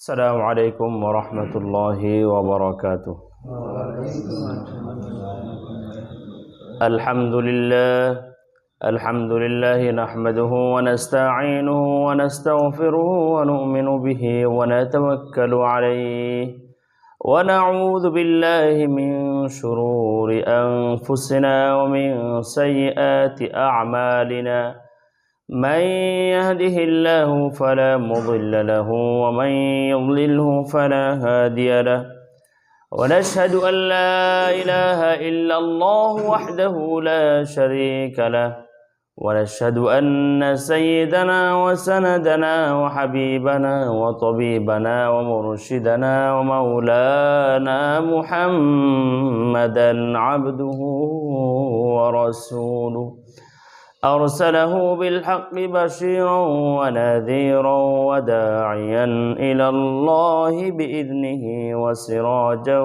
السلام عليكم ورحمة الله وبركاته. الحمد لله نحمده ونستعينه ونستغفره ونؤمن به ونتوكل عليه ونعوذ بالله من شرور أنفسنا ومن سيئات أعمالنا. من يهده الله فلا مضل له ومن يضلله فلا هادي له. ونشهد أن لا إله إلا الله وحده لا شريك له. ونشهد أن سيدنا وسندنا وحبيبنا وطبيبنا ومرشدنا ومولانا محمدا عبده ورسوله أرسله بالحق بشيرا ونذيرا وداعيا إلى الله بإذنه وسراجا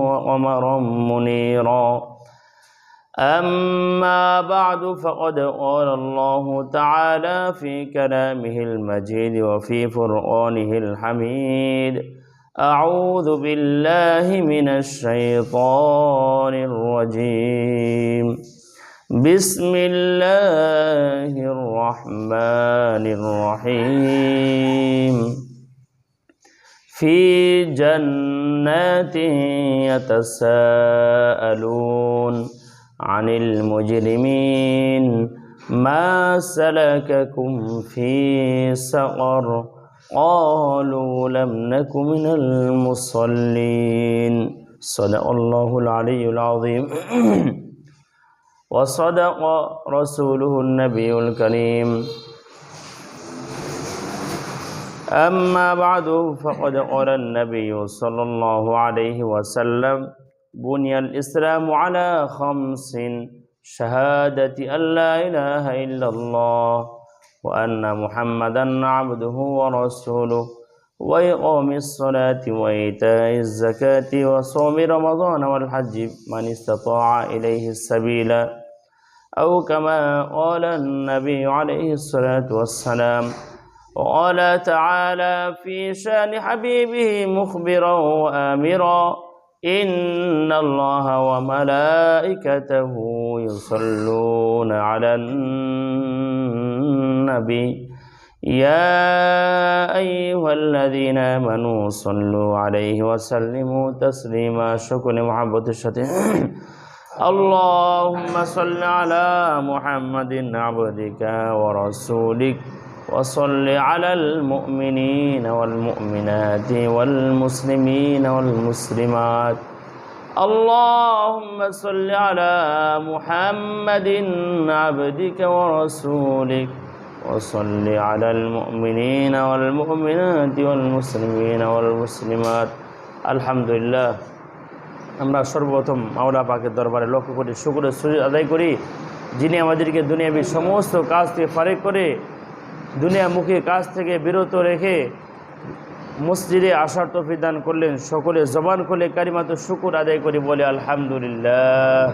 وقمرا منيرا. أما بعد فقد قال الله تعالى في كلامه المجيد وفي فرقانه الحميد: أعوذ بالله من الشيطان الرجيم. بسم الله الرحمن الرحيم. في جنات يتساءلون عن المجرمين ما سلككم في سقر قالوا لم نك من المصلين. صدق الله العلي العظيم وصدق رسوله النبي الكريم. أما بعد فقد قال النبي صلى الله عليه وسلم: بني الإسلام على خمس: شهادة أن لا إله إلا الله وأن محمدا عبده ورسوله وإقام الصلاة وإيتاء الزكاة وصوم رمضان والحج من استطاع إليه السبيل، أو كما قال النبي عليه الصلاة والسلام. وقال تعالى في شان حبيبه مخبرا وآمرا: إن الله وملائكته يصلون على النبي يا أيها الذين آمنوا صلوا عليه وسلموا تسليما. شكر محبة الشتيم. اللهم صل على محمد عبدك ورسولك وصل على المؤمنين والمؤمنات والمسلمين والمسلمات. اللهم صل على محمد عبدك ورسولك وصل على المؤمنين والمؤمنات والمسلمين والمسلمات. আলহামদুলিল্লাহ, আমরা সর্বপ্রথম মাওলা পাকের দরবারে লক্ষ্য করে শুকরের সুজুদ আদায় করি, যিনি আমাদেরকে দুনিয়াবী সমস্ত কাজ থেকে ফারেক করে দুনিয়ামুখী কাজ থেকে বিরত রেখে মসজিদে আসার তৌফিক দান করলেন। সকলে জবান খুলে কালিমাতু শুকর আদায় করি, বলে আলহামদুলিল্লাহ।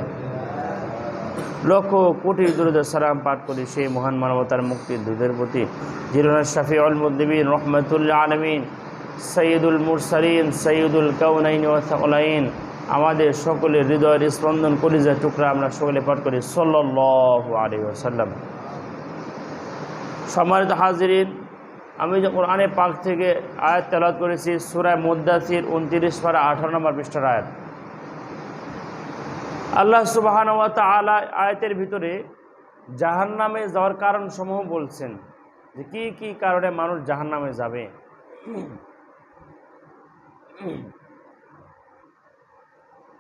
লক্ষ কোটি দুরূদ সালাম পাঠ করি সেই মহান মানবতার মুক্তির দূতের প্রতি, যিনি শাফিউল মুযনিবিন রাহমাতুল্লিল আলামিন সাইয়্যিদুল মুরসালিন সাইয়্যিদুল কাউনাইন ওয়া সাকলাইন। আমাদের সকলের হৃদয়ের স্পন্দন কলিজার টুকরা আমরা সকলে পাঠ করি সাল্লাল্লাহু আলাইহি ওয়াসাল্লাম। সম্মানিত হাজিরিন, আমি যে কোরআনে পাক থেকে আয়াত তেলাওয়াত করেছি সূরা মুদ্দাসির 29 পারা 18 নম্বর পৃষ্ঠার আয়াত। আল্লাহ সুবহানাহু ওয়া তাআলা আয়াতের ভিতরে জাহান্নামে যাওয়ার কারণ সমূহ বলছেন, যে কি কি কারণে মানুষ জাহান্নামে যাবে।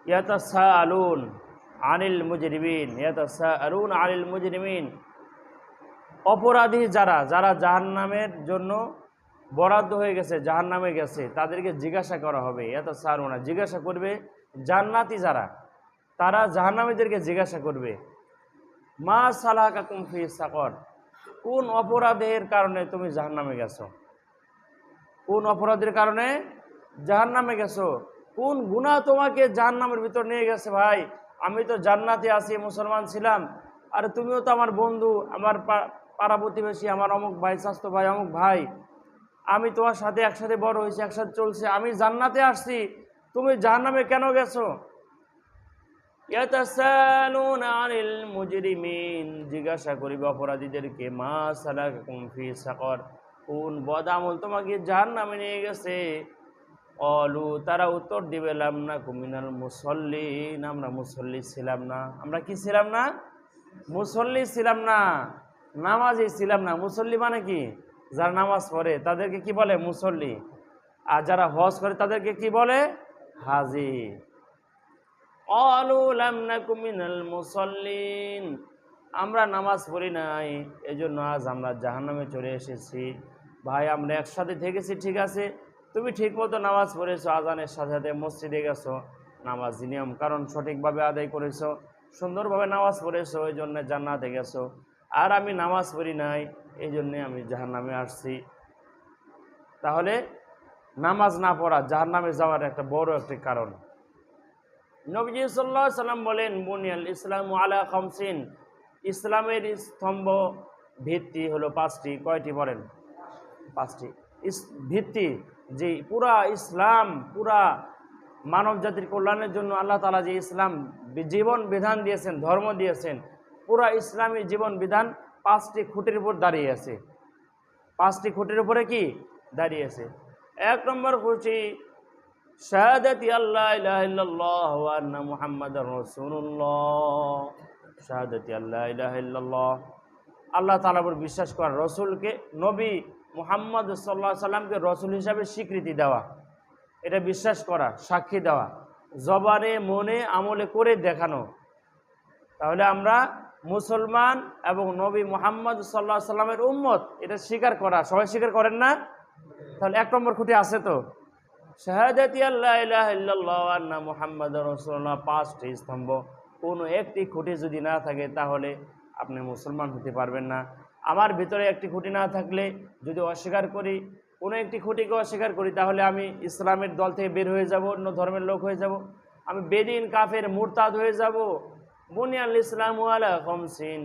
ইয়াতাসাআলুন আনিল মুজরিমিন, ইয়াতাসাআলুন আনিল মুজরিমিন। অপরাধী যারা যারা জাহান্নামের জন্য বরাদ্দ হয়ে গেছে, জাহান্নামে গেছে, তাদেরকে জিজ্ঞাসা করা হবে। ইয়াতাসাআলুন, জিজ্ঞাসা করবে জান্নাতি যারা, তারা জাহান্নামীদেরকে জিজ্ঞাসা করবে, মা সালাকাকুম ফি সাকর, কোন অপরাধের কারণে তুমি জাহান্নামে গেছো, কোন অপরাধের কারণে জাহান্নামে গেছো, কোন গুনাহ তোমাকে জাহান্নামের ভিতর নিয়ে গেছে। ভাই, আমি তো জান্নাতে আছি, মুসলমান ছিলাম, আর তুমিও তো আমার বন্ধু, আমার পাড়া প্রতিবেশী, আমার অমুক ভাই, স্বাস্থ্য ভাই, অমুক ভাই, আমি তোমার সাথে একসাথে বড় হয়েছি, একসাথে চলছে, আমি জান্নাতে আসছি, তুমি জাহান্নামে কেন গেছো? ইয়াতাসালুনা আনিল মুজরিমিন, জিজ্ঞাসা করিবে অপরাধীদেরকে, মা সালাকাকুম ফি সাকর, কোন বদআমল তোমাকে জাহান্নামে নিয়ে গেছে? অলু, তারা উত্তর দিবে লাম নাকু মিনাল মুসাল্লিন, আমরা মুসল্লি ছিলাম না। আমরা কি ছিলাম না? মুসল্লি ছিলাম না, নামাজি ছিলাম না। মুসল্লি মানে কি? যারা নামাজ পড়ে তাদেরকে কি বলে? মুসল্লি। আর যারা হজ করে তাদেরকে কি বলে? হাজি। অলু লাম নাকু মিনাল মুসাল্লিন, আমরা নামাজ পড়ি নাই, এজন্য আজ আমরা জাহান্নামে চলে এসেছি। ভাই, আমরা একসাথে থেকেছি, ঠিক আছে, তুমি ঠিক মতো নামাজ পড়েছো, আজানের সাথে সাথে মসজিদে গেছো, নামাজ নিয়ম কারণ সঠিকভাবে আদায় করেছো, সুন্দরভাবে নামাজ পড়েছো, এই জন্য জান্নাতে গেছো। আর আমি নামাজ পড়ি নাই, এই জন্যে আমি জাহান্নামে আসছি। তাহলে নামাজ না পড়া জাহান্নামে যাওয়ার একটা বড় একটি কারণ। নবীজি সাল্লাল্লাহু আলাইহি সাল্লাম বলেন, বুনিয়াল ইসলামু আলা খামসিন, ইসলামের স্তম্ভ ভিত্তি হলো পাঁচটি। কয়টি বলেন? পাঁচটি। ভিত্তি যে পুরা ইসলাম, পুরা মানব জাতির কল্যাণের জন্য আল্লাহ তাআলা যে ইসলাম জীবন বিধান দিয়েছেন, ধর্ম দিয়েছেন, পুরা ইসলামী জীবন বিধান পাঁচটি খুঁটির উপর দাঁড়িয়ে আছে। পাঁচটি খুঁটির উপরে কি দাঁড়িয়ে আছে? এক নম্বর খুঁটি শাহাদাতি আল্লাহ ইলাহা ইল্লাল্লাহ ওয়া আন্না মুহাম্মাদার রাসূলুল্লাহ। শাহাদাতি আল্লাহ ইলাহা ইল্লাল্লাহ, আল্লাহ তাআলার উপর বিশ্বাস করা, রসুলকে, নবী মুহাম্মদ সাল্লাল্লাহু আলাইহি সাল্লামকে রসুল হিসাবে স্বীকৃতি দেওয়া, এটা বিশ্বাস করা, সাক্ষী দেওয়া, জবানে মনে আমলে করে দেখানো। তাহলে আমরা মুসলমান এবং নবী মুহাম্মদ সাল্লাল্লাহু আলাইহি সাল্লামের উম্মত, এটা স্বীকার করা। সবাই স্বীকার করেন না? তাহলে এক নম্বর খুঁটি আছে তো, শাহাদাতি আল্লাহ ইলাহা ইল্লাল্লাহ ওয়া আন্না মুহাম্মাদার রাসূলুল্লাহ। পাঁচটি স্তম্ভ, কোনো একটি খুঁটি যদি না থাকে তাহলে আপনি মুসলমান হতে পারবেন না। আমার ভিতরে একটি খুঁটি না থাকলে, যদি অস্বীকার করি, কোনো একটি খুঁটিকে অস্বীকার করি, তাহলে আমি ইসলামের দল থেকে বের হয়ে যাব, অন্য ধর্মের লোক হয়ে যাব, আমি বেদিন, কাফের, মুরতাদ হয়ে যাব। বুনিয়াল ইসলামু আলা খামসিন,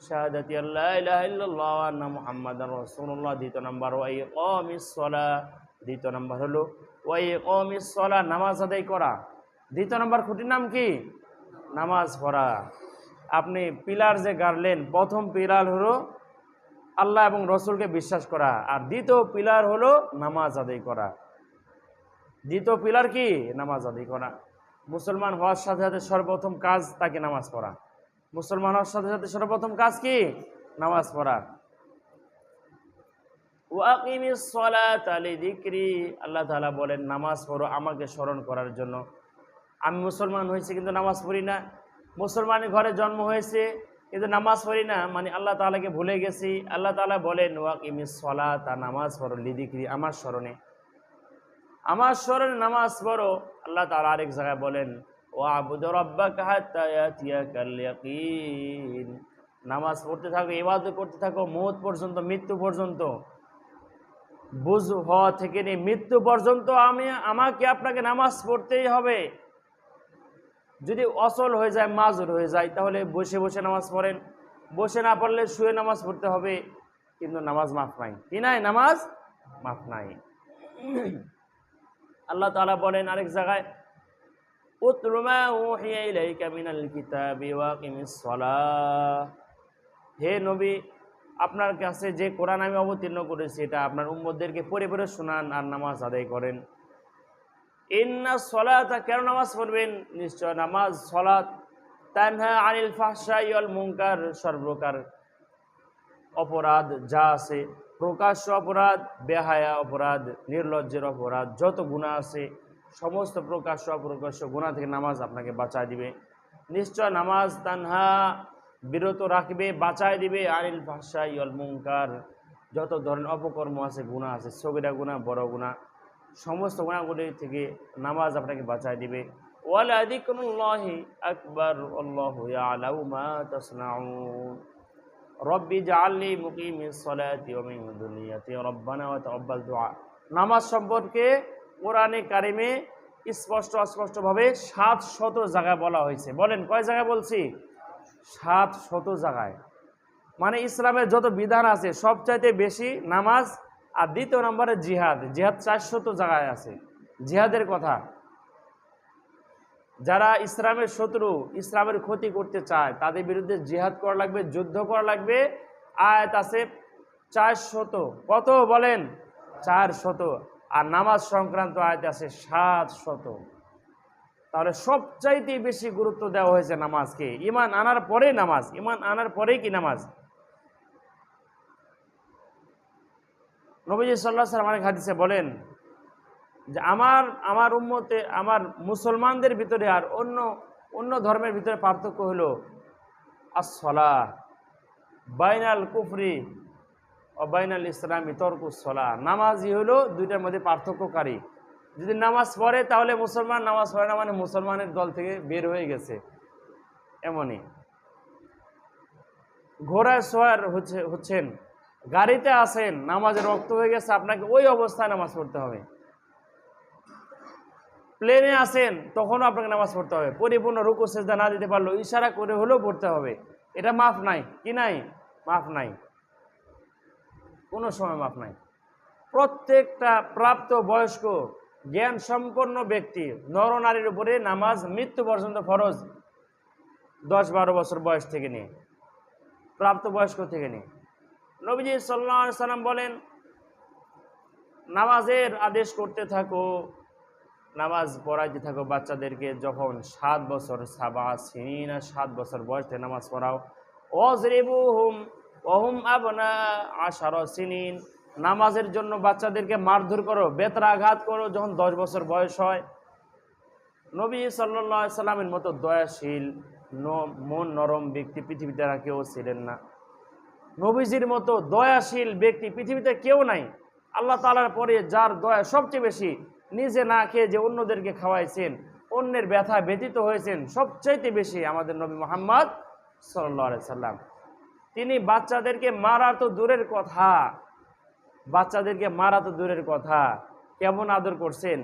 শাহাদাতি আল্লাহ ইলাহা ইল্লাল্লাহ ওয়া আন্না মুহাম্মাদার রাসূলুল্লাহ। দ্বিতীয় নম্বর ওয়া ইকামিস সালাহ, দ্বিতীয় নম্বর হলো ওয়া ইকামিস সালাহ, নামাজ আদায় করা। দ্বিতীয় নম্বর খুঁটির নাম কি? নামাজ পড়া। আপনি পিলার যে গাড়লেন, প্রথম পিলার হলো আল্লাহ এবং রসুলকে বিশ্বাস করা, আর দ্বিতীয় পিলার হলো নামাজ আদায় করা। দ্বিতীয় পিলার কি? নামাজ আদায় করা। মুসলমান হওয়ার সাথে সাথে সর্বপ্রথম কাজ তাকে নামাজ পড়া। মুসলমান হওয়ার সাথে সাথে সর্বপ্রথম কাজ কি? নামাজ পড়া। ওয়াকিমিস সালাতা লিযিকরি, আল্লাহ তাআলা বলেন নামাজ পড়ো আমাকে স্মরণ করার জন্য। আমি মুসলমান হয়েছি কিন্তু নামাজ পড়ি না, মুসলমানের ঘরে জন্ম হয়েছে কিন্তু নামাজ পড়ি না, মানে আল্লাহ তাআলাকে ভুলে গেছি। আল্লাহ তাআলা বলেন ওয়াকিমিস সালাতা, নামাজ পড়ো, লিযিকরি, আমার স্মরণে, আমার স্মরণে নামাজ পড়ো। আল্লাহ তাআলা আরেক জায়গায় বলেন ওয়াবুদ রাব্বাকা হাত্তা ইয়াতিয়াকাল ইয়াকিন, নামাজ পড়তে থাকো, ইবাদত করতে থাকো মওত পর্যন্ত, মৃত্যু পর্যন্ত। বুঝ হওয়া থেকে নিয়ে মৃত্যু পর্যন্ত আমাকে আপনাকে নামাজ পড়তেই হবে। যদি অচল হয়ে যায়, মাজুর হয়ে যায়, তাহলে বসে বসে নামাজ পড়েন, বসে না পড়লে শুয়ে নামাজ পড়তে হবে, কিন্তু নামাজ মাফ নাই। কি নাই? নামাজ মাফ নাই। আল্লাহ তাআলা বলেন আরেক জায়গায় উতলু মা উহিয়া ইলাইকা মিনাল কিতাবি ওয়াকিমিস সালাহ, হে নবী, আপনার কাছে যে কোরআন আমি অবতীর্ণ করেছি এটা আপনার উম্মতদেরকে পড়ে পড়ে শোনান আর নামাজ আদায় করেন। ইন্না সলাতা, কেন নামাজ পড়বেন? নিশ্চয় নামাজ, সলাত, তানহা আনিল ফাহশাই ওয়াল মুনকার, সর্বপ্রকার অপরাধ যা আছে, প্রকাশ্য অপরাধ, বেহায়া অপরাধ, নির্লজ্জের অপরাধ, যত গুনাহ আছে সমস্ত প্রকাশ্য অপ্রকাশ্য গুনাহ থেকে নামাজ আপনাকে বাঁচায় দিবে। নিশ্চয় নামাজ তানহা, বিরত রাখবে, বাঁচায় দিবে, আনিল ফাহশাই ওয়াল মুনকার, যত ধরনের অপকর্ম আছে, গুনাহ আছে, সগীরা গুনাহ, বড় গুনাহ, সমস্ত গুনাহগুলি থেকে নামাজ আপনাকে বাঁচায় দিবে। ওয়ালা যিকরুল্লাহি আকবার আল্লাহু ইয়ালামু মা তাসনাউন রব্বি জাআলনি মুকিমিস সালাতি ওয়া মিন যুররিয়াতি রব্বানা ওয়া তাকাব্বাল দুআ। নামাজ সম্পর্কে কোরআনে কারিমে স্পষ্ট অস্পষ্টভাবে 700 জায়গায় বলা হয়েছে। বলেন কয় জায়গায় বলছি? 700 জায়গায়। মানে ইসলামের যত বিধান আছে সবচাইতে বেশি নামাজ আর দ্বিতীয় নম্বরে জিহাদ। জিহাদ 400 জায়গায় আছে জিহাদের কথা। যারা ইসলামের শত্রু, ইসলামের ক্ষতি করতে চায়, তাদের বিরুদ্ধে জিহাদ করা লাগবে, যুদ্ধ করা লাগবে। আয়াত আছে 400। কত বলেন? 400। আর নামাজ সংক্রান্ত আয়াত আছে 700। তাহলে সবচাইতে বেশি গুরুত্ব দেওয়া হয়েছে নামাজকে। ঈমান আনার পরে নামাজ, ঈমান আনার পরেই কি নামাজ। নবীজি সাল্লাল্লাহু আলাইহি ওয়াসাল্লাম অনেক হাদিসে বলেন যে আমার উম্মতে, আমার মুসলমানদের ভিতরে আর অন্য ধর্মের ভিতরে পার্থক্য হলো আস-সালাহ, বাইনাল কুফরি ও বাইনাল ইসলামি তরকুস সালাহ। নামাজই হলো দুইটার মধ্যে পার্থক্যকারী। যদি নামাজ পড়ে তাহলে মুসলমান, নামাজ পড়ে না মানে মুসলমানের দল থেকে বের হয়ে গেছে। এমনই ঘোড়ায় সোয়ার হচ্ছেন, গাড়িতে আসেন, নামাজের রক্ত হয়ে গেছে, আপনাকে ওই অবস্থায় নামাজ পড়তে হবে। প্লেনে আসেন, তখনও আপনাকে নামাজ পড়তে হবে। পরিপূর্ণ রুকু সেজদা না দিতে পারলেও ইশারা করে হলেও পড়তে হবে। এটা মাফ নাই, কি নাই? মাফ নাই, কোনো সময় মাফ নাই। প্রত্যেকটা প্রাপ্ত বয়স্ক জ্ঞান সম্পন্ন ব্যক্তি, নরনারীর উপরে নামাজ মৃত্যু পর্যন্ত ফরজ। 10-12 বছর বয়স থেকে নিয়ে, প্রাপ্ত বয়স্ক থেকে নিয়ে। নবীজি সাল্লাল্লাহু আলাইহি সাল্লাম বলেন, নামাজের আদেশ করতে থাকো, নামাজ পড়াইতে থাকো বাচ্চাদেরকে। যখন 7 বছর, 7 বছর বয়স থেকে নামাজ পড়াও। ওয়াজরিবুহুম ওয়াহুম আবনা 10 সিনিন। নামাজের জন্য বাচ্চাদেরকে মারধর করো, বেত্রাঘাত করো যখন 10 বছর বয়স হয়। নবী সাল্লাল্লাহু আলাইহি সাল্লামের মতো দয়াশীল, মন নরম ব্যক্তি পৃথিবীতে আর কেউ ছিলেন না। নবীজির মতো দয়াশীল ব্যক্তি পৃথিবীতে কেউ নাই। আল্লাহ তাআলার পরে যার দয়া সবচেয়ে বেশি, নিজে না খেয়ে যে অন্যদেরকে খাওয়াইছেন, অন্যের ব্যথা ব্যতীত হয়েছেন, সবচাইতে বেশি আমাদের নবী মুহাম্মদ সাল্লাল্লাহু আলাইহি সাল্লাম। তিনি বাচ্চাদেরকে মারা তো দূরের কথা, কেমন আদর করছেন।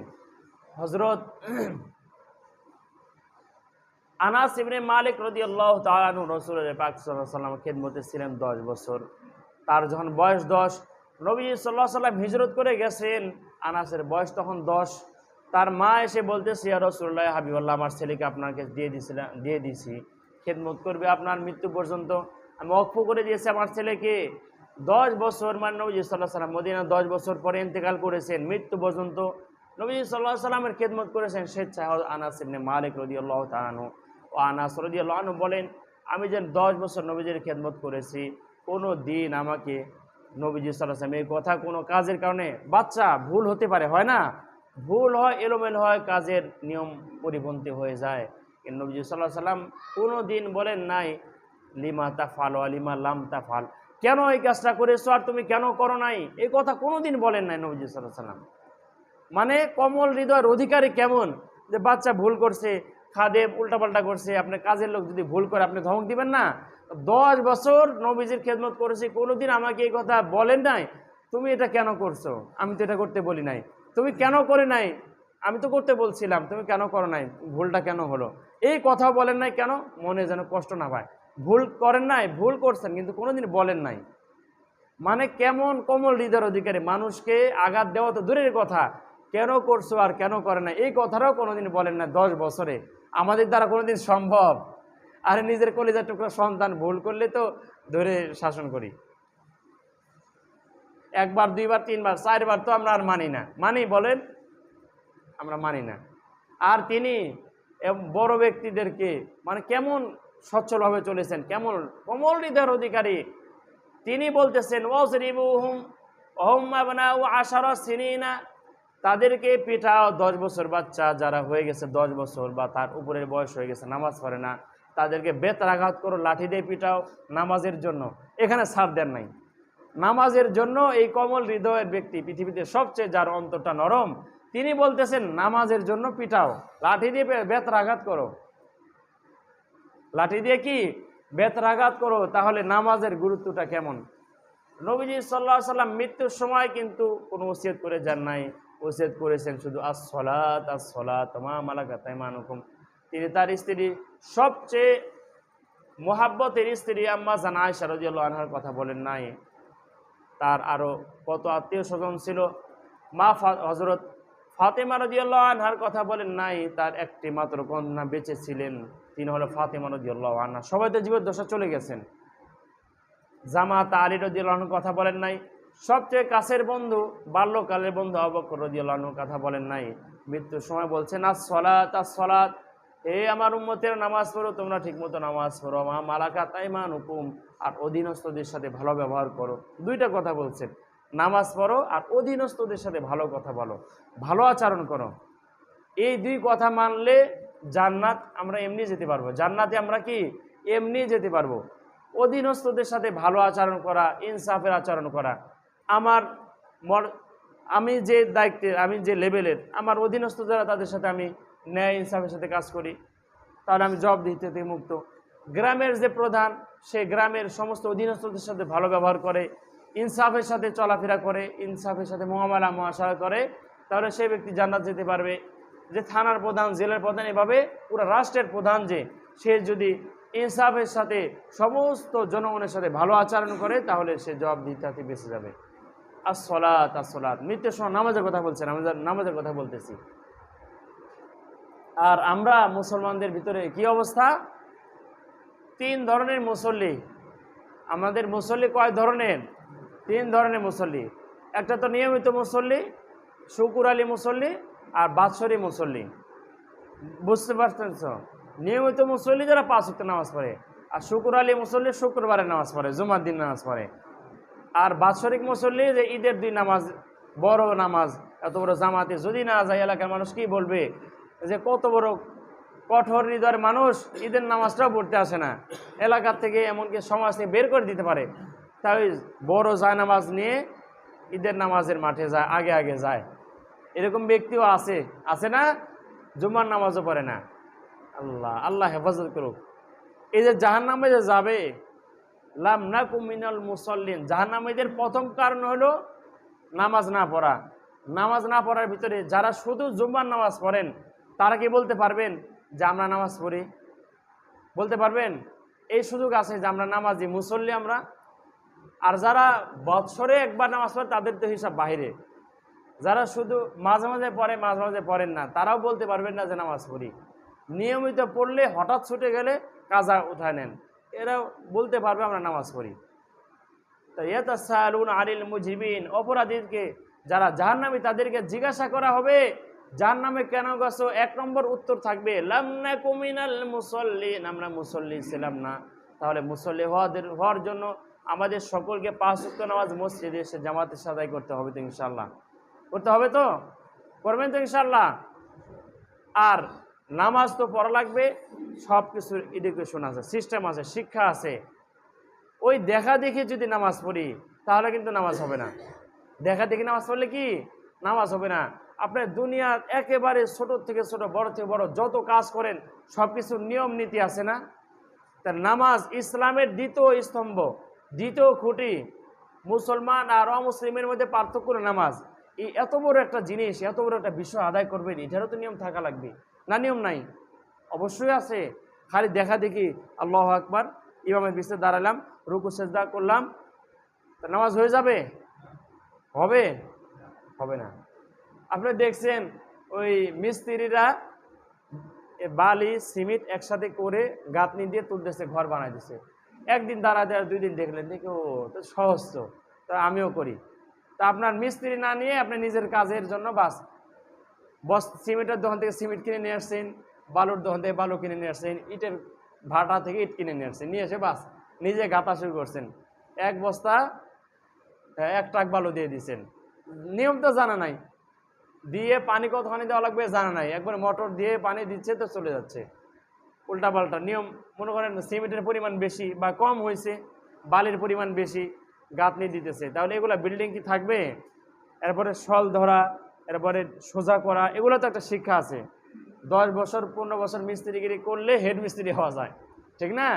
হযরত আনাস ইবনে মালিক রাদিয়াল্লাহু তাআলা আনহু রাসূলুল্লাহ পাক সাল্লাল্লাহু আলাইহি ওয়াসাল্লামের খিদমতে ছিলেন 10 বছর। তার যখন বয়স 10, নবী সাল্লাল্লাহু আলাইহি ওয়াসাল্লাম হিজরত করে গেছেন, আনাসের বয়স তখন 10। তার মা এসে বলতেছে, ইয়া রাসূলুল্লাহ হাবিবাল্লাহ, আমার ছেলেকে আপনাকে দিয়ে দিছি, খিদমত করবে আপনার মৃত্যু পর্যন্ত। আমি ওয়াকফ করে দিয়েছি আমার ছেলেকে। 10 বছর, মানে নবী সাল্লাল্লাহু আলাইহি ওয়াসাল্লাম মদিনা 10 বছর পরে ইন্তেকাল করেছেন, মৃত্যু পর্যন্ত নবী সাল্লাল্লাহু আলাইহি ওয়াসাল্লামের খিদমত করেছেন স্বেচ্ছায় আনাস ইবনে মালিক রাদিয়াল্লাহু তাআলা আনহু। ও আনাস রাদিয়াল্লাহু আনহু বলেন, আমি যে 10 বছর নবীজির খেদমত করেছি, কোনো দিন আমাকে নবীজি সাল্লাল্লাহু আলাইহি ওয়াসাল্লাম এই কথা কোনো কাজের কারণে, বাচ্চা ভুল হতে পারে, হয় না, ভুল হয়, এলোমেলো হয়, কাজের নিয়ম পরিপন্থী হয়ে যায়। কিন্তু নবীজি সাল্লাল্লাহু আলাইহি ওয়াসাল্লাম কোনো দিন বলেন নাই লিমা তাফাল ওয়া লিমা লাম তাফাল, কেন এই কাজটা করেছো আর তুমি কেন করো নাই, এই কথা কোনো দিন বলেন নাই নবীজি সাল্লাল্লাহু আলাইহি ওয়াসাল্লাম। মানে কমল হৃদয়ের অধিকারী কেমন, যে বাচ্চা ভুল করছে, খাদেম উল্টাপাল্টা করছে, আপনার কাজের লোক যদি ভুল করে আপনি ধমক দিবেন না? 10 বছর নবীজির খেদমত করেছি, কোনোদিন আমাকে এই কথা বলেন নাই তুমি এটা কেন করছো, আমি তো এটা করতে বলি নাই, তুমি কেন করে নাই, আমি তো করতে বলছিলাম, তুমি কেন করো নাই, ভুলটা কেন হলো, এই কথা বলেন নাই কেন? মনে যেন কষ্ট না পায়। ভুল করেন নাই, ভুল করছেন, কিন্তু কোনোদিন বলেন নাই। মানে কেমন কমল হৃদয়ের অধিকারী, মানুষকে আঘাত দেওয়া তো দূরের কথা, কেন করছো আর কেন করে না এই কথাটাও কোনোদিন বলেন না 10 বছরে। আমাদের দ্বারা কোনোদিন সম্ভব? আরে নিজের কলিজার টুকরা সন্তান ভুল করলে তো ধরে শাসন করি, 1 বার 2 বার 3 বার 4 বার তো আমরা আর মানি না, মানি বলেন? আমরা মানি না। আর তিনি বড় ব্যক্তিদেরকে মানে কেমন সচ্ছলভাবে চলেছেন, কেমন কমল হৃদয়ের অধিকারী। তিনি বলতেছেন ওয়াজরিবুহুম ওয়াহুম আবনাউ 10 সিনিনা, তাদেরকে পিটাও, 10 বছর বাচ্চা যারা হয়ে গেছে 10 বছর বা তার উপরের বয়স হয়ে গেছে, নামাজ পড়ে না, তাদেরকে বেত্রাঘাত করো, লাঠি দিয়ে পিটাও নামাজের জন্য। এখানে ছাড় দেন নাই, নামাজের জন্য। এই কমল হৃদয়ের ব্যক্তি পৃথিবীতে সবচেয়ে, যার অন্তরটা নরম, তিনি বলতেছেন নামাজের জন্য পিটাও, লাঠি দিয়ে বেত্রাঘাত করো, লাঠি দিয়ে কি বেত্রাঘাত করো। তাহলে নামাজের গুরুত্বটা কেমন। নবীজি সাল্লাল্লাহু আলাইহি ওয়াসাল্লাম মৃত্যুর সময় কিন্তু কোনো ওসিয়ত করে যান নাই, ওসিয়ত করেছেন শুধু আস-সালাত আস-সালাত মা মালাকাত আইমানুকুম। তিনি তার স্ত্রী, সবচেয়ে মোহাব্বতের স্ত্রী আম্মা জান আয়েশা রাদিয়াল্লাহু আনহার কথা বলেন নাই, তার আরও কত আত্মীয় স্বজন ছিল। মা হযরত ফাতেমা রাদিয়াল্লাহু আনহার কথা বলেন নাই, তার একটি মাত্র কন্যা বেঁচে ছিলেন, তিনি হলো ফাতেমা রাদিয়াল্লাহু আনহা। সবাই তো জীবদ্দশা চলে গেছেন। জামাত আলী রাদিয়াল্লাহু আনহুর কথা বলেন নাই। সবচেয়ে কাছের বন্ধু, বাল্যকালের বন্ধু আবু বকর রাদিয়াল্লাহু আনহুর কথা বলেন নাই। মৃত্যুর সময় বলছেন আস-সালাত আস-সালাত, হে আমার উম্মতের নামাজ পড়ো, তোমরা ঠিকমতো নামাজ পড়ো, মা মালাকাত আইমানুকুম, আর অধীনস্থদের সাথে ভালো ব্যবহার করো। দুইটা কথা বলছেন, নামাজ পড়ো আর অধীনস্থদের সাথে ভালো কথা বলো, ভালো আচরণ করো। এই দুই কথা মানলে জান্নাত আমরা এমনি যেতে পারবো। জান্নাতে আমরা কি এমনি যেতে পারবো। অধীনস্থদের সাথে ভালো আচরণ করা, ইনসাফের আচরণ করা। আমি যে দায়িত্বের, আমি যে লেভেলের, আমার অধীনস্থ যারা, তাদের সাথে আমি ন্যায় ইনসাফের সাথে কাজ করি, তাহলে আমি জবাবদিহিতা থেকে মুক্ত। গ্রামের যে প্রধান, সে গ্রামের সমস্ত অধীনস্থদের সাথে ভালো ব্যবহার করে, ইনসাফের সাথে চলাফেরা করে, ইনসাফের সাথে মুআমালা মুআশারা করে, তাহলে সেই ব্যক্তি জান্নাত যেতে পারবে। যে থানার প্রধান, জেলার প্রধান, এভাবে পুরো রাষ্ট্রের প্রধান, যে সে যদি ইনসাফের সাথে সমস্ত জনগণের সাথে ভালো আচরণ করে, তাহলে সে জবাবদিহিতাতে বেঁচে যাবে। আস-সালাত আস-সালাত, মৃত্যুর সময় নামাজের কথা বলছেন, নামাজের কথা বলতেছি। আর আমরা মুসলমানদের ভিতরে কি অবস্থা? 3 ধরনের মুসল্লি। আমাদের মুসল্লি কয় ধরনের? 3 ধরনের মুসল্লি। একটা তো নিয়মিত মুসল্লি, শুকুর আলী মুসল্লি, আর বাৎসরিক মুসল্লি। বুঝতে পারছেন তো? নিয়মিত মুসল্লি যারা 5 ওয়াক্ত নামাজ পড়ে, আর শুকুর আলী মুসল্লি শুক্রবারে নামাজ পড়ে, জুমার দিন নামাজ পড়ে। আর বাৎসরিক মুসল্লি যে ঈদের 2 নামাজ, বড় নামাজ, এত বড় জামাতে যদি না যায়, এলাকার মানুষ কি বলবে যে কত বড় কঠোর হৃদয়ের মানুষ, ঈদের নামাজটাও পড়তে আসে না, এলাকার থেকে এমনকি সমাজ থেকে বের করে দিতে পারে। তাই বড় জায়নামাজ নিয়ে ঈদের নামাজের মাঠে যায়, আগে আগে যায়। এরকম ব্যক্তিও আছে, আছে না? জুমার নামাজও পড়ে না। আল্লাহ আল্লাহ হেফাজত করুক। এই যে জাহান্নামে যে যাবে, লাম নাকু মিনাল মুসাল্লিন, জাহান্নামীদের প্রথম কারণ হলো নামাজ না পড়া। নামাজ না পড়ার ভিতরে যারা শুধু জুম্মার নামাজ পড়েন, তারা কি বলতে পারবেন যে আমরা নামাজ পড়ি? বলতে পারবেন? এই সুযোগ আছে যে আমরা নামাজি, মুসল্লি আমরা। আর যারা বৎসরে একবার নামাজ পড়ে, তাদের তো হিসাব বাহিরে। যারা শুধু মাঝে মাঝে পড়ে, মাঝে মাঝে পড়েন না, তারাও বলতে পারবেন না যে নামাজ পড়ি। নিয়মিত পড়লে হঠাৎ ছুটে গেলে কাজা উঠায় নেন, এরাও বলতে পারবে আমরা নামাজ পড়ি। তাই ইয়াতাসালুন আনিল মুজরিমিন, অপরাধীকে যারা জাহান্নামী, তাদেরকে জিজ্ঞাসা করা হবে জাহান্নামে কেন গেছো? 1 নম্বর উত্তর থাকবে লাম নাকু মিনাল মুসাল্লিন, আমরা মুসল্লি ছিলাম না। তাহলে মুসল্লি হওয়ার জন্য আমাদের সকলকে 5 ওয়াক্ত নামাজ মসজিদে এসে জামাতের সাথে আদায় করতে হবে তো ইনশাআল্লাহ। করতে হবে তো? করবেন তো ইনশাআল্লাহ? আর নামাজ তো পড়া লাগবে, সব কিছুর এডুকেশন আছে, সিস্টেম আছে, শিক্ষা আছে। ওই দেখা দেখি যদি নামাজ পড়ি, তাহলে কিন্তু নামাজ হবে না। দেখা দেখি নামাজ পড়লে কি নামাজ হবে না। আপনার দুনিয়ার একেবারে ছোট থেকে ছোট, বড় থেকে বড় যত কাজ করেন, সব কিছুর নিয়ম নীতি আছে না? তার নামাজ ইসলামের দ্বিতীয় স্তম্ভ, দ্বিতীয় খুঁটি। মুসলমান আর অমুসলিমের মধ্যে পার্থক্য নামাজ। এই এত বড় একটা জিনিস, এত বড় একটা বিষয় আদায় করবেন, এটারও তো নিয়ম থাকা লাগবে না? নিয়ম নাই? অবশ্যই আছে। খালি দেখা দেখি আল্লাহু আকবার, ইমামের পিছনে দাঁড়ালাম, রুকু সেজদা করলাম, তা নামাজ হয়ে যাবে? হবে? হবে না। আপনি দেখছেন ওই মিস্ত্রিরা বালি সিমেন্ট একসাথে করে গাঁথনি দিয়ে তুলতেছে, ঘর বানাই দিচ্ছে। একদিন দাঁড়া দেয়, 2 দিন দেখলেন, দেখে ও তো সহজ, তো তা আমিও করি। তা আপনার মিস্ত্রি না নিয়ে আপনি নিজের কাজের জন্য বস সিমেন্টের দোকান থেকে সিমেন্ট কিনে নিয়ে আসছেন, বালুর দোকান থেকে বালু কিনে নিয়ে আসছেন, ইটের ভাটা থেকে ইট কিনে নিয়ে আসছেন, নিয়ে এসে নিজে গাঁথা শুরু করছেন। 1 বস্তা 1 ট্রাক বালু দিয়ে দিচ্ছেন। নিয়ম তো জানা নাই, দিয়ে পানি কতখানি দেওয়া লাগবে জানা নাই, একবার মোটর দিয়ে পানি দিচ্ছে তো চলে যাচ্ছে। উল্টাপাল্টা নিয়ম। মনে করেন সিমেন্টের পরিমাণ বেশি বা কম হয়েছে, বালির পরিমাণ বেশি, গাঁথনি দিতেছে, তাহলে এগুলা বিল্ডিং কি থাকবে? এরপরে শল ধরা, এরপরে সোজা করা, এগুলো তো একটা শিক্ষা আছে। 10 বছর 15 বছর মিস্ত্রিগিরি করলে হেড মিস্ত্রি হওয়া যায়, ঠিক না?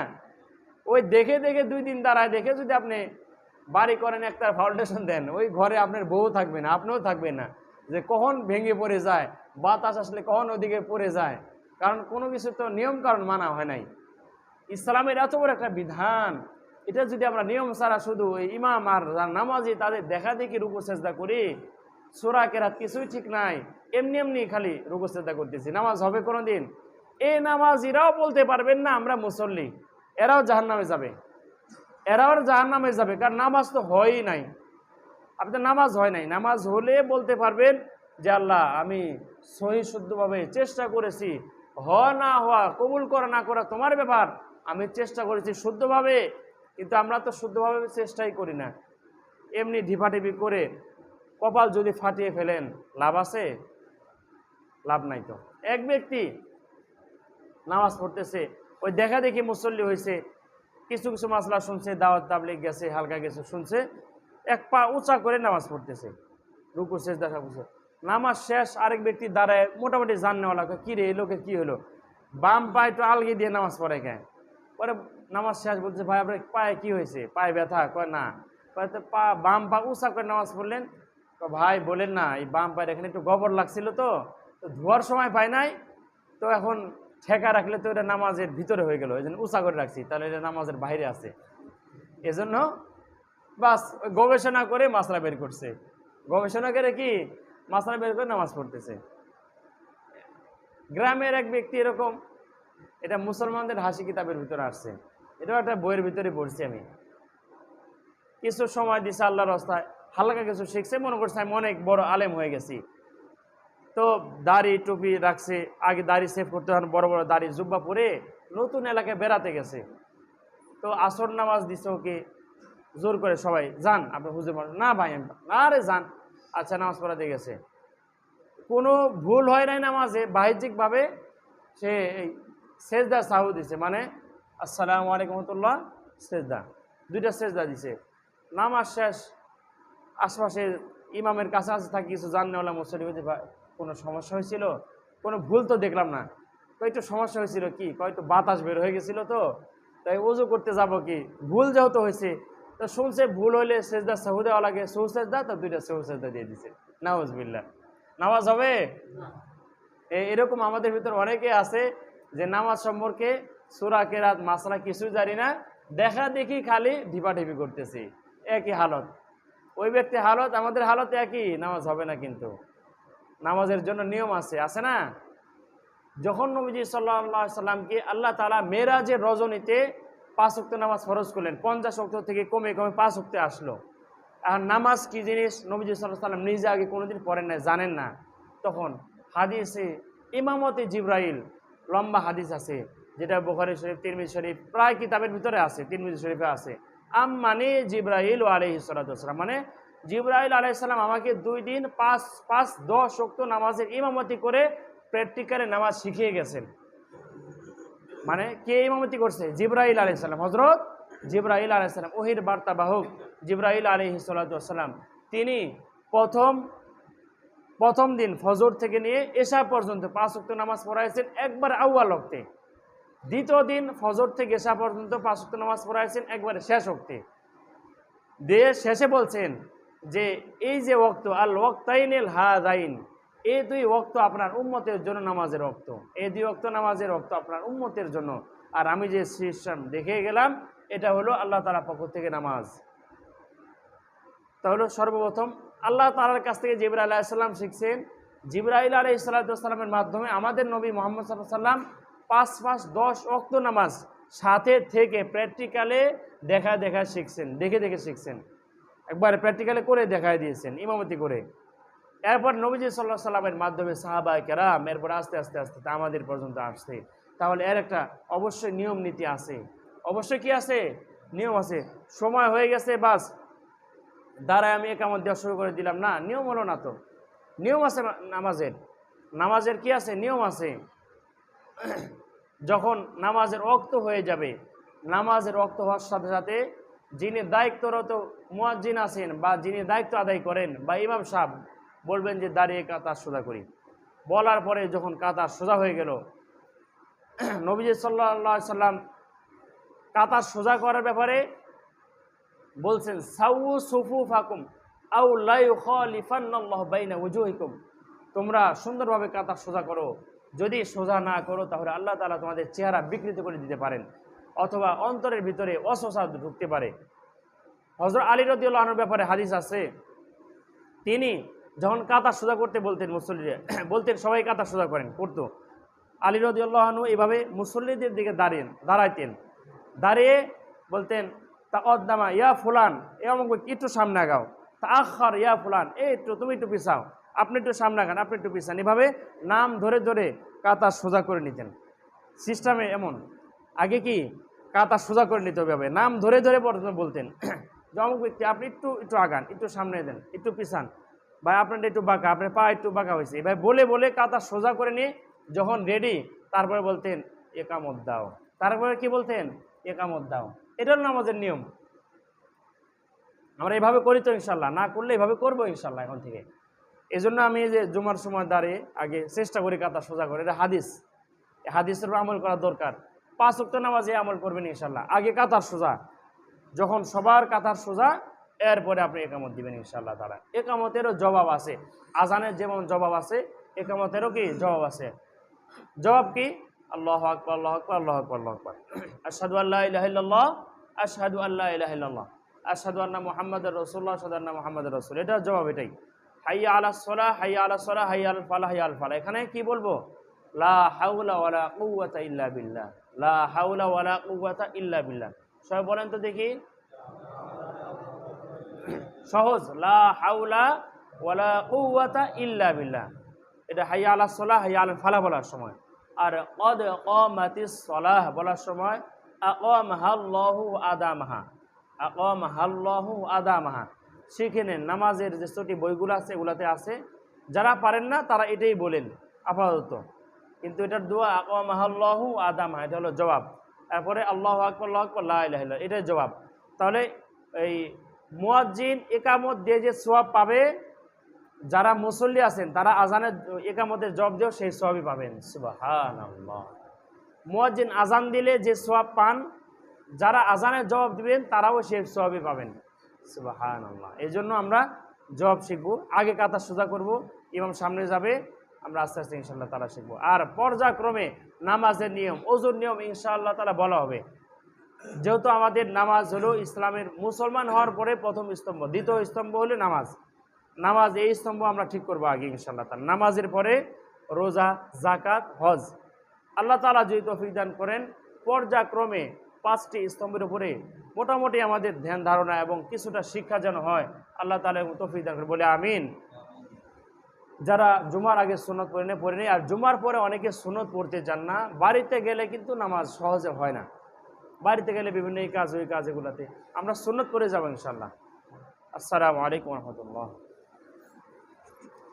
ওই দেখে দেখে 2 দিন দাঁড়ায় দেখে যদি আপনি বাড়ি করেন, একটা ফাউন্ডেশন দেন, ওই ঘরে আপনার বউ থাকবে না, আপনিও থাকবেন না, যে কখন ভেঙে পড়ে যায়, বাতাস আসলে কখন ওদিকে পড়ে যায়। কারণ কোনো কিছু তো নিয়ম কারণ মানা হয় নাই। ইসলামের এত বড় একটা বিধান, এটা যদি আমরা নিয়ম ছাড়া শুধু এই ইমাম আর নামাজি তাদের দেখা দেখি রুকু সেজদা করি, সূরা কেরাত কিছুই ঠিক নাই, এমনি এমনি খালি রুকু সেজদা করতেছি, নামাজ হবে কোনোদিন? এই নামাজিরাও বলতে পারবেন না আমরা মুসল্লি, এরাও জাহান্নামে যাবে, এরাও জাহান্নামে যাবে, কারণ নামাজ তো হয়ই নাই। আপনার নামাজ হয় নাই, নামাজ হলে বলতে পারবেন যে আল্লাহ আমি সহি শুদ্ধভাবে চেষ্টা করেছি, হওয়া না হওয়া, কবুল করা না করা তোমার ব্যাপার, আমি চেষ্টা করেছি শুদ্ধভাবে। কিন্তু আমরা তো শুদ্ধভাবে চেষ্টাই করি না, এমনি ঢিপাঢিপি করে কপাল যদি ফাটিয়ে ফেলেন লাভ আছে? লাভ নাই। তো এক ব্যক্তি নামাজ পড়তেছে, ওই দেখা দেখি মুসল্লি হয়েছে, কিছু কিছু মাসলা শুনছে, দাওয়াত তাবলীগ গেছে, হালকা কিছু শুনছে, এক পা উঁচা করে নামাজ পড়তেছে, রুকু সেজদা সব কিছু। নামাজ শেষ, আরেক ব্যক্তি দাঁড়ায়, মোটামুটি জাননেওয়ালা, কি রে এই লোকে কি হলো, বাম পায়ে একটু আলগি দিয়ে নামাজ পড়ে কেন? পরে নামাজ শেষ বলছে ভাই আপনার পায়ে কি হয়েছে, পায়ে ব্যথা? কয় না। কয় তো বাম পা উঁচা করে নামাজ পড়লেন? ভাই বলেন না, এই বাম পায়ের এখানে একটু গোবর লাগছিল, তো ধোয়ার সময় পাই নাই, তো এখন ঠেকা রাখলে তো এটা নামাজের ভিতরে হয়ে গেল, এই জন্য উঁচা করে রাখছি, তাহলে এটা নামাজের বাইরে আছে, এজন্য বাস ওই গবেষণা করে মাসলা বের করছে, গবেষণা করে কি মাসলা বের করে নামাজ পড়তেছে। গ্রামের এক ব্যক্তি এরকম, এটা মুসলমানদের হাসি কিতাবের ভিতরে আসছে, এটাও একটা বইয়ের ভিতরে পড়ছি আমি। কিছু সময় দিছে আল্লাহর রাস্তায়, হালকা কিছু শিখছে, মনে করছে আমি অনেক বড় আলেম হয়ে গেছি, তো দাড়ি টুপি রাখছে, আগে দাড়ি সেভ করতে হয়, বড় বড় দাড়ি জুব্বা পরে নতুন এলাকায় বেড়াতে গেছে। তো আসর নামাজ দিছে ওকে জোর করে, সবাই যান আপনি হুজুর, না ভাই না রে যান, আচ্ছা নামাজ পড়াতে গেছে, কোনো ভুল হয় নাই নামাজে, বাহ্যিকভাবে সে এই সেজদা সাহু দিছে, মানে আসসালামু আলাইকুম রহমতুল্লাহ সেজদা, দুইটা সেজদা দিছে। নামাজ শেষ, আশপাশে ইমামের কাছাকাছি থাকি কিছু জাননেওয়ালা মুসল্লি, কোনো সমস্যা হয়েছিল? কোনো ভুল তো দেখলাম না। কয়তো সমস্যা হয়েছিল কি? কয়তো বাতাস বের হয়ে গেছিল, তো তাই ওযু করতে যাব কি, ভুল যেহেতু হয়েছে, তো শুনছে ভুল হইলে সেজদা সাহু দেওয়া লাগে, সহু সেজদা, তো দুইটা সহু সেজদা দিয়ে দিছে। নাউজুবিল্লাহ, নামাজ হবে? এরকম আমাদের ভিতর অনেকে আছে যে নামাজ সম্পর্কে সূরা কেরাত মাসলা কিছুই জানি না, দেখা দেখি খালি ঢিপাঢিপি করতেছি, একই হালত। ওই ব্যক্তি হালত আমাদের হালত একই, নামাজ হবে না। কিন্তু নামাজের জন্য নিয়ম আছে, আছে না? যখন নবীজি সাল্লাল্লাহু আলাইহি সাল্লামকে আল্লাহ তাআলা মেরাজের রজনীতে 5 ওয়াক্ত নামাজ ফরজ করলেন, 50 ওয়াক্ত থেকে কমে কমে 5 ওয়াক্তে আসলো। আর নামাজ কি জিনিস নবীজি সাল্লাল্লাহু আলাইহি সাল্লাম নিজে আগে কোনোদিন পড়েন না, জানেন না। তখন হাদিসে ইমামতে জিবরাইল, লম্বা হাদিস আছে, যেটা বুখারী শরীফ, তিরমিজি শরীফ, প্রায় কিতাবের ভিতরে আছে, তিরমিজি শরীফে আছে। মানে জিবরাইল আলাইহিস সালাতু ওয়াস সালাম, মানে জিবরাইল আলাইহিস সালাম আমাকে 2 দিন 5-10 ওয়াক্ত নামাজের ইমামতি করে প্র্যাকটিক্যালে নামাজ শিখিয়ে গেছেন। মানে কে ইমামতি করছে? জিবরাইল আলাইহিস সালাম, হযরত জিবরাইল আলাইহিস সালাম, ওহীর বার্তাবাহক জিবরাইল আলাইহিস সালাতু ওয়াস সালাম। তিনি প্রথম দিন ফজর থেকে নিয়ে এশা পর্যন্ত 5 ওয়াক্ত নামাজ পড়াইছেন একবার আউয়াল ওয়াক্তে। দ্বিতীয় দিন ফজর থেকে এশা পর্যন্ত 5 ওয়াক্ত নামাজ পড়াইছেন একবারে শেষ ওয়াক্তে। শেষে বলছেন যে এই যে ওয়াক্ত আল ওয়াক্তাইনিল হাযাইন, এই 2 ওয়াক্ত আপনার উম্মতের জন্য নামাজের ওয়াক্ত, এই 2 ওয়াক্ত নামাজের ওয়াক্ত আপনার উম্মতের জন্য। আর আমি যে সিস্টেম দেখে গেলাম, এটা হলো আল্লাহ তাআলার পক্ষ থেকে নামাজ। তাহলে সর্বপ্রথম আল্লাহ তাআলার কাছ থেকে জিবরাইল আলাইহিস সালাম শিখছেন, জিবরাইল আলাইহিস সালামের মাধ্যমে আমাদের নবী মুহাম্মদ সাল্লাল্লাহু আলাইহি সাল্লাম 5-10 ওয়াক্ত নামাজ সাথে থেকে প্র্যাকটিক্যালে দেখা শিখছেন, দেখে শিখছেন, একবার প্র্যাকটিক্যালে করে দেখায় দিয়েছেন ইমামতি করে। এরপর নবীজি সাল্লাল্লাহু আলাইহি সাল্লামের মাধ্যমে সাহাবায়ে কেরাম, এরপর আস্তে আস্তে আমাদের পর্যন্ত আসছে। তাহলে এর একটা অবশ্যই নিয়ম নীতি আছে, অবশ্যই কি আছে? নিয়ম আছে। সময় হয়ে গেছে বাস দাঁড়ায় আমি একামত দেওয়া শুরু করে দিলাম, না, নিয়ম হলো না। তো নিয়ম আছে নামাজের কি আছে? নিয়ম আছে। যখন নামাজের ওয়াক্ত হয়ে যাবে, নামাজের ওয়াক্ত হওয়ার সাথে সাথে যিনি দায়িত্বরত মুয়াজ্জিন আছেন বা যিনি দায়িত্ব আদায় করেন বা ইমাম সাহেব বলবেন যে দাঁড়িয়ে কাতার সোজা করি। বলার পরে যখন কাতার সোজা হয়ে গেল, নবীজি সাল্লাল্লাহু আলাইহি সাল্লাম কাতার সোজা করার ব্যাপারে বলছেন, সাউ সুফুফাকুম আও লা ইউখালিফান্নাল্লাহু বাইনা ওয়াজুহিকুম, তোমরা সুন্দরভাবে কাতার সোজা করো, যদি সোজা না করো তাহলে আল্লাহ তাআলা তোমাদের চেহারা বিকৃত করে দিতে পারেন। অথবা অন্তরের ভিতরে অসহসা ঢুকতে পারে। হযরত আলী রাদিয়াল্লাহু আনহুর ব্যাপারে হাদিস আছে, তিনি যখন কাতার সোজা করতে বলতেন মুসল্লিরা, বলতেন সবাই কাতার সোজা করেন, করতো। আলী রাদিয়াল্লাহু আনহু এভাবে মুসল্লিদের দিকে দাঁড়াইতেন, দাঁড়িয়ে বলতেন তাকদ্দামা ইয়া ফুলান, এ অমুক ব্যক্তি একটু সামনে আগাও, তাআখার ইয়া ফুলান, একটু তুমি একটু পিছাও, আপনি একটু সামনে আগান, আপনি একটু পিছান। এভাবে নাম ধরে ধরে কাতার সোজা করে নিতেন। সিস্টেমে এমন, আগে কি কাতার সোজা করে নিতে হবে, নাম ধরে ধরে প্রথমে বলতেন যে অমুক ব্যক্তি আপনি একটু একটু আগান, একটু সামনে দেন, একটু পিছান, ভাই আপনার একটু বাঁকা, আপনার পা একটু বাঁকা হয়েছে, এভাবে বলে বলে কাতার সোজা করে নিয়ে যখন রেডি তারপরে বলতেন একামত দাও। তারপরে কি বলতেন? একামত দাও। এটা হলো নামাজের নিয়ম। আমরা এভাবে করি তো ইনশাল্লাহ, না করলে এভাবে করবো ইনশাল্লাহ এখন থেকে। এই জন্য আমি এই যে জুমার সময় দাঁড়িয়ে আগে চেষ্টা করি কাতার সোজা করে, এটা হাদিস, এই হাদিসের উপর আমল করা দরকার। 5 ওয়াক্ত নামাজে আমল করবেন ইনশাল্লাহ। আগে কাতার সোজা, যখন সবার কাতার সোজা, এরপরে আপনি একামত দিবেন ইনশাআল্লাহ তাআলা। একামতেরও জবাব আছে, আজানের যেমন জবাব আছে একামতেরও কি জবাব আছে। জবাব কি? আল্লাহু আকবার, আল্লাহু আকবার, আল্লাহু আকবার, আল্লাহু আকবার, আশহাদু আল্লা ইলাহা ইল্লাল্লাহ, আশহাদু আল্লা ইলাহা ইল্লাল্লাহ, আশহাদু আন্না মুহাম্মাদুর রাসূলুল্লাহ, আশহাদু আন্না মুহাম্মাদুর রাসূল। এটার জবাব এটাই। হাইয়া আলাস সালাহ, হাইয়া আলাস সালাহ, হাইয়া আল ফালাহ, হাইয়া আল ফালাহ। এখানে কি বলবো? লা হাওলা ওয়ালা কুওয়াতা ইল্লা বিল্লাহ, লা হাওলা ওয়ালা কুওয়াতা ইল্লা বিল্লাহ। সবাই বলেন তো দেখি, সহজ, লা হাওলা ওয়ালা কুওয়াতা ইল্লা বিল্লাহ। এটা হাইয়া আলাস সালাহ, হাইয়া আল ফালাহ বলার সময়। আর কদ কামাতিস সালাহ বলার সময় আকামাহাল্লাহু আদামাহা, আকামাহাল্লাহু আদামাহা। শিখে নেন, নামাজের যে ছোটি বইগুলো আছে এগুলাতে আছে। যারা পারেন না তারা এটাই বলেন আপাতত, কিন্তু এটার দোয়া আকামাহাল্লাহু আদামাহা, এটা হলো জবাব। তারপরে আল্লাহু আকবার, আল্লাহু আকবার, লা ইলাহা ইল্লাল্লাহ, এটাই জবাব। তাহলে এই মুয়াজ্জিন একামত দিয়ে যে সওয়াব পাবে, যারা মুসল্লি আছেন তারা আজানের একামতের জবাব দিয়েও সেই সওয়াবই পাবেন। সুবহানাল্লাহ। মুয়াজ্জিন আজান দিলে যে সওয়াব পান, যারা আজানের জবাব দিবেন তারাও সেই সওয়াবই পাবেন। সুবহানাল্লাহ। এই জন্য আমরা জবাব শিখবো, আগে কাতার সোজা করব, ইমাম সামনে যাবে, আমরা আস্তে আস্তে ইনশাআল্লাহ তাআলা শিখবো। আর পর্যায়ক্রমে নামাজের নিয়ম, ওযুর নিয়ম ইনশাআল্লাহ তাআলা বলা হবে। যেহেতু আমাদের নামাজ হলো ইসলামের, মুসলমান হওয়ার পরে প্রথম স্তম্ভ, দ্বিতীয় স্তম্ভ হলো নামাজ। নামাজ, এই স্তম্ভ আমরা ঠিক করবো আগে ইনশাআল্লাহ তাআলা। নামাজের পরে রোজা, যাকাত, হজ। আল্লাহ তাআলা যদি তৌফিক দান করেন, পর্যায়ক্রমে 5টি স্তম্ভের উপরে মোটামুটি আমাদের ধ্যান ধারণা এবং কিছুটা শিক্ষা যেন হয়, আল্লাহ তাআলা তৌফিক দান করে, বলে আমিন। যারা জুমার আগে সুন্নত পড়ে নেই, আর জুমার পরে অনেকে সুন্নত পড়তে চান না, বাড়িতে গেলে কিন্তু নামাজ সহজে হয় না। বাড়িতে গেলে বিভিন্ন এই কাজ ওই কাজ, এগুলাতে আমরা সুন্নত পড়ে যাবো ইনশাআল্লাহ। আসসালামু আলাইকুম ওয়া রাহমাতুল্লাহ।